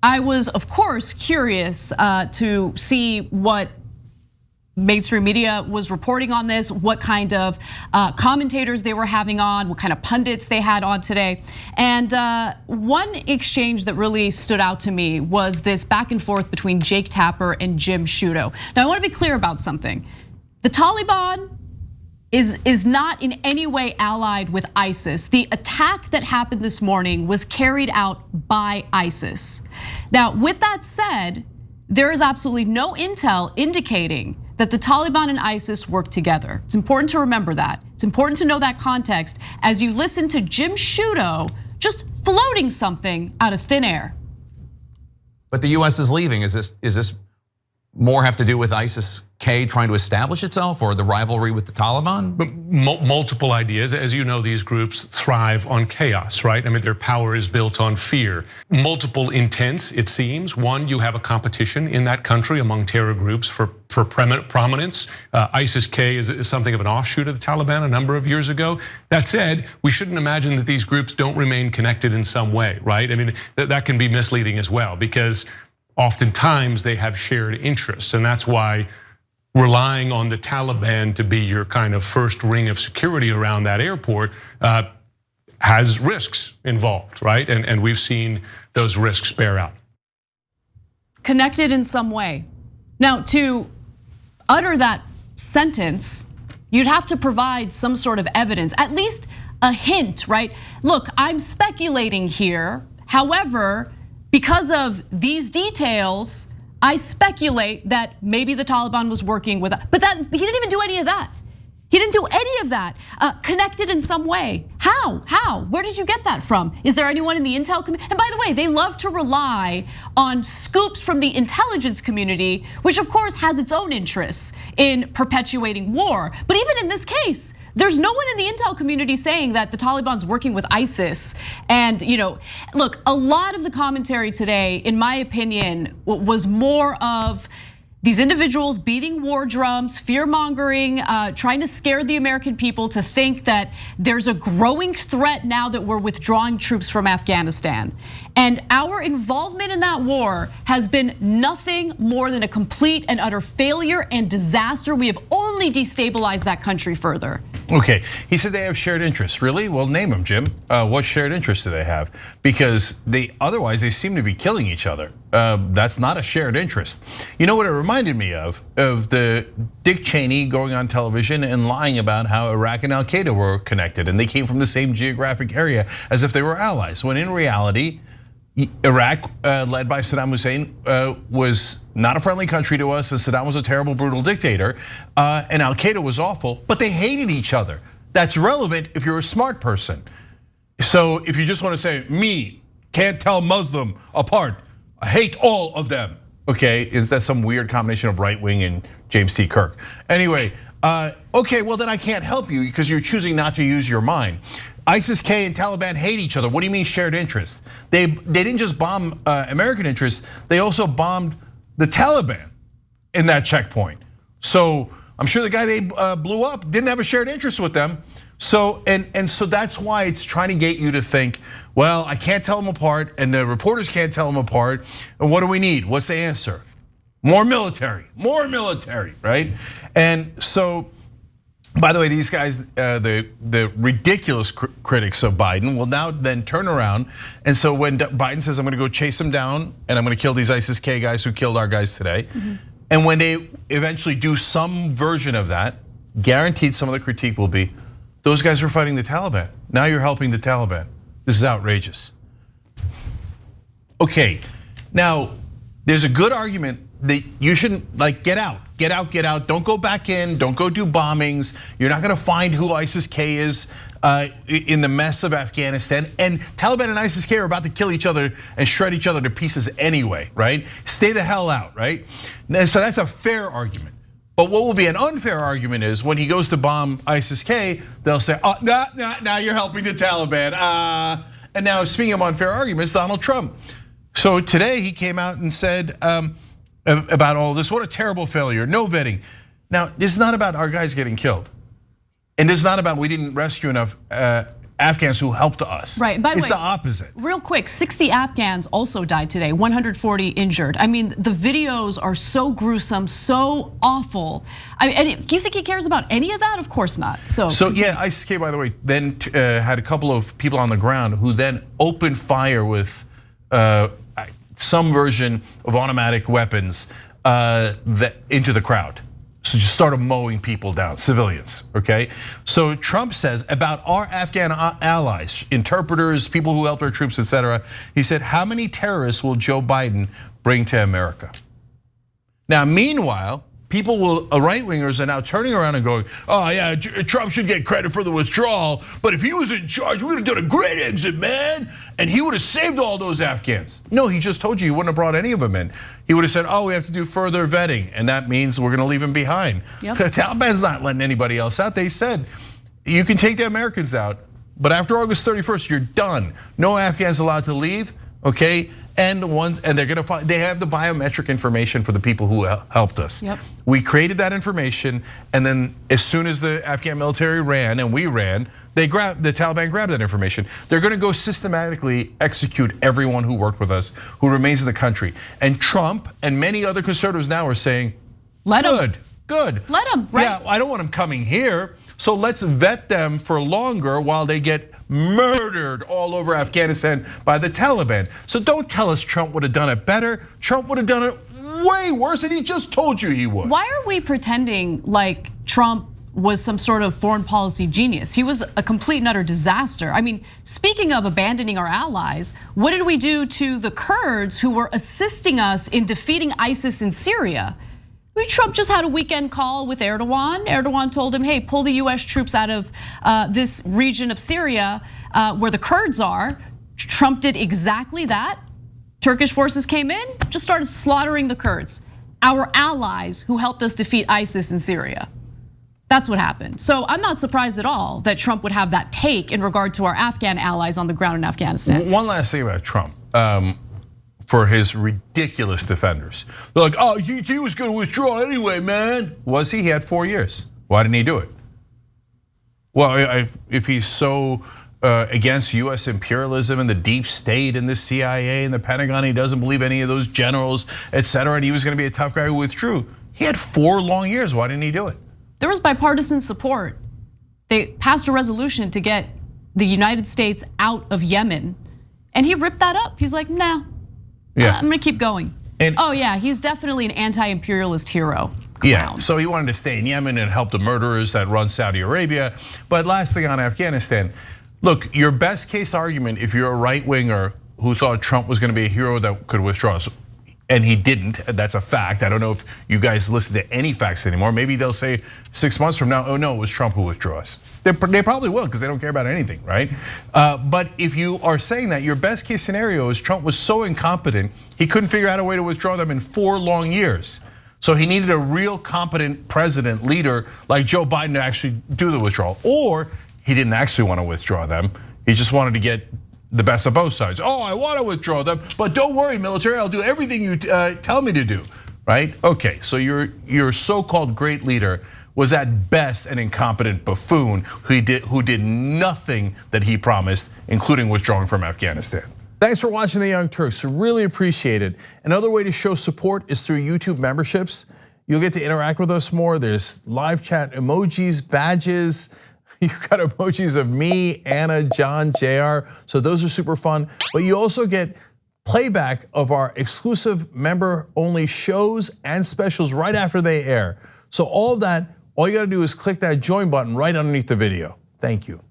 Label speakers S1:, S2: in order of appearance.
S1: I was, of course, curious to see what mainstream media was reporting on this, what kind of commentators they were having on, what kind of pundits they had on today. And one exchange that really stood out to me was this back and forth between Jake Tapper and Jim Sciutto. Now, I want to be clear about something. The Taliban is not in any way allied with ISIS. The attack that happened this morning was carried out by ISIS. Now, with that said, there is absolutely no intel indicating that the Taliban and ISIS work together. It's important to remember that. It's important to know that context as you listen to Jim Sciutto just floating something out of thin air.
S2: But the US is leaving. Is this more have to do with ISIS-K trying to establish itself, or the rivalry with the Taliban?
S3: Multiple ideas. As you know, these groups thrive on chaos, right? I mean, their power is built on fear. Multiple intents, it seems. One, you have a competition in that country among terror groups for prominence. ISIS-K is something of an offshoot of the Taliban a number of years ago. That said, we shouldn't imagine that these groups don't remain connected in some way, right? I mean, that can be misleading as well, because oftentimes they have shared interests, and that's why relying on the Taliban to be your kind of first ring of security around that airport has risks involved, right? And we've seen those risks bear out.
S1: Connected in some way. Now, to utter that sentence, you'd have to provide some sort of evidence, at least a hint, right? Look, I'm speculating here. However, because of these details, I speculate that maybe the Taliban was working with, but he didn't even do any of that. He didn't do any of that. Connected in some way. How? Where did you get that from? Is there anyone in the intel community? And by the way, they love to rely on scoops from the intelligence community, which of course has its own interests in perpetuating war. But even in this case, there's no one in the intel community saying that the Taliban's working with ISIS. And look, a lot of the commentary today, in my opinion, was more of these individuals beating war drums, fear-mongering, trying to scare the American people to think that there's a growing threat now that we're withdrawing troops from Afghanistan. And our involvement in that war has been nothing more than a complete and utter failure and disaster. We have only destabilized that country further.
S4: Okay, he said they have shared interests. Really? Well, name them, Jim. What shared interests do they have? Because otherwise they seem to be killing each other. That's not a shared interest. You know what it reminded me of the Dick Cheney going on television and lying about how Iraq and Al Qaeda were connected and they came from the same geographic area as if they were allies. When in reality, Iraq, led by Saddam Hussein, was not a friendly country to us, and Saddam was a terrible, brutal dictator, and Al Qaeda was awful, but they hated each other. That's relevant if you're a smart person. So if you just want to say, me, can't tell Muslim apart, I hate all of them. Okay, is that some weird combination of right wing and James T. Kirk? Anyway, okay, well then I can't help you because you're choosing not to use your mind. ISIS-K and Taliban hate each other. What do you mean shared interests? They didn't just bomb American interests, they also bombed the Taliban in that checkpoint. So I'm sure the guy they blew up didn't have a shared interest with them. So and so that's why it's trying to get you to think, well, I can't tell them apart, and the reporters can't tell them apart. And what do we need? What's the answer? More military, right? And so, by the way, these guys, the ridiculous critics of Biden will now then turn around. And so when Biden says, I'm gonna go chase them down and I'm gonna kill these ISIS-K guys who killed our guys today. And when they eventually do some version of that, guaranteed some of the critique will be, those guys were fighting the Taliban. Now you're helping the Taliban. This is outrageous. Okay, now there's a good argument that you shouldn't get out. Don't go back in, don't go do bombings. You're not gonna find who ISIS-K is in the mess of Afghanistan. And Taliban and ISIS-K are about to kill each other and shred each other to pieces anyway, right? Stay the hell out, right? So that's a fair argument. But what will be an unfair argument is when he goes to bomb ISIS-K, they'll say, oh, now you're helping the Taliban. And now speaking of unfair arguments, Donald Trump. So today he came out and said about all this, what a terrible failure, no vetting. Now, this is not about our guys getting killed. And this is not about we didn't rescue enough Afghans who helped us.
S1: Right, by the way,
S4: it's the opposite.
S1: Real quick, 60 Afghans also died today, 140 injured. I mean, the videos are so gruesome, so awful. And do you think he cares about any of that? Of course not. So
S4: yeah, ISIS-K, by the way, then had a couple of people on the ground who then opened fire with some version of automatic weapons into the crowd. So just started mowing people down, civilians, okay? So Trump says about our Afghan allies, interpreters, people who help our troops, etc. He said, how many terrorists will Joe Biden bring to America? Now, meanwhile, right-wingers are now turning around and going, oh yeah, Trump should get credit for the withdrawal, but if he was in charge, we would have done a great exit, man, and he would have saved all those Afghans. No, he just told you he wouldn't have brought any of them in. He would have said, oh, we have to do further vetting, and that means we're gonna leave him behind. Yep. The Taliban's not letting anybody else out. They said, you can take the Americans out, but after August 31st, you're done. No Afghans allowed to leave, okay? And they're gonna find, they have the biometric information for the people who helped us.
S1: Yep.
S4: We created that information, and then as soon as the Afghan military ran and we ran, the Taliban grabbed that information. They're gonna go systematically execute everyone who worked with us, who remains in the country. And Trump and many other conservatives now are saying, good.
S1: Let them, right?
S4: Yeah, I don't want them coming here, so let's vet them for longer while they get murdered all over Afghanistan by the Taliban. So don't tell us Trump would have done it better. Trump would have done it way worse, and he just told you he would.
S1: Why are we pretending like Trump was some sort of foreign policy genius? He was a complete and utter disaster. I mean, speaking of abandoning our allies, what did we do to the Kurds who were assisting us in defeating ISIS in Syria? I mean, Trump just had a weekend call with Erdogan. Erdogan told him, hey, pull the US troops out of this region of Syria where the Kurds are. Trump did exactly that. Turkish forces came in, just started slaughtering the Kurds, our allies who helped us defeat ISIS in Syria. That's what happened. So I'm not surprised at all that Trump would have that take in regard to our Afghan allies on the ground in Afghanistan.
S4: One last thing about Trump. For his ridiculous defenders. They're like, oh, he was gonna withdraw anyway, man. Was he? He had 4 years. Why didn't he do it? Well, if he's so against US imperialism and the deep state and the CIA and the Pentagon, he doesn't believe any of those generals, etc., and he was gonna be a tough guy who withdrew. He had 4 long years. Why didn't he do it?
S1: There was bipartisan support. They passed a resolution to get the United States out of Yemen, and he ripped that up. He's like, nah. Yeah. I'm gonna keep going. Oh yeah, he's definitely an anti-imperialist hero.
S4: Yeah, so he wanted to stay in Yemen and help the murderers that run Saudi Arabia. But last thing on Afghanistan, look, your best case argument if you're a right winger who thought Trump was gonna be a hero that could withdraw, and he didn't, that's a fact. I don't know if you guys listen to any facts anymore. Maybe they'll say 6 months from now, oh no, it was Trump who withdrew us. They probably will, because they don't care about anything, right? But if you are saying that, your best case scenario is Trump was so incompetent, he couldn't figure out a way to withdraw them in 4 long years. So he needed a real competent president, leader like Joe Biden to actually do the withdrawal. Or he didn't actually want to withdraw them. He just wanted to get the best of both sides. Oh, I want to withdraw them, but don't worry, military, I'll do everything you tell me to do, right? Okay, so your so-called great leader was at best an incompetent buffoon who did nothing that he promised, including withdrawing from Afghanistan. Thanks for watching The Young Turks, really appreciate it. Another way to show support is through YouTube memberships. You'll get to interact with us more. There's live chat emojis, badges. You've got emojis of me, Anna, John, JR, so those are super fun. But you also get playback of our exclusive member-only shows and specials right after they air. So all of that, all you gotta do is click that join button right underneath the video. Thank you.